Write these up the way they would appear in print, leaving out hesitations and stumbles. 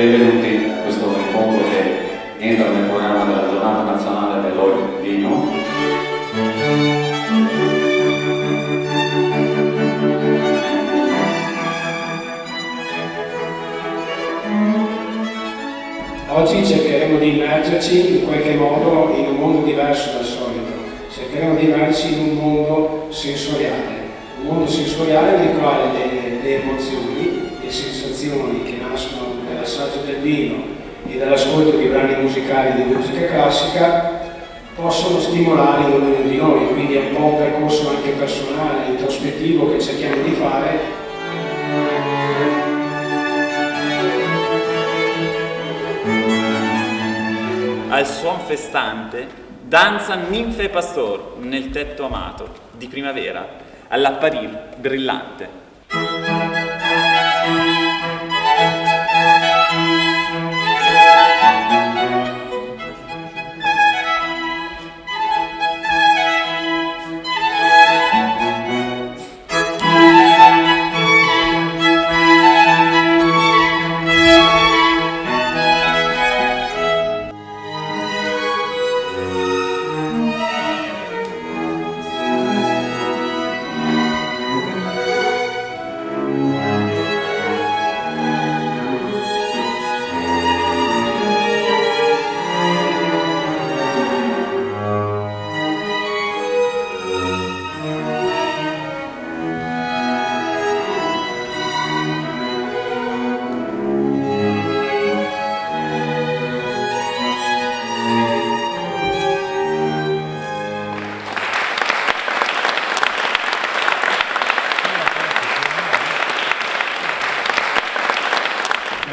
benvenuti a questo incontro che entra nel programma della giornata nazionale dell'olio di vino. Oggi cercheremo di immergerci in qualche modo in un mondo diverso dal solito. Cercheremo di immergerci in un mondo sensoriale nel quale le emozioni, le sensazioni che nascono dall'assaggio del vino e dall'ascolto di brani musicali di musica classica possono stimolare ognuno di noi, quindi è un po' un percorso anche personale, introspettivo che cerchiamo di fare. Al suon festante danzan ninfe e pastor nel tetto amato di primavera all'apparir brillante.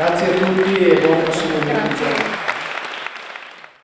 Grazie a tutti e buon proseguimento.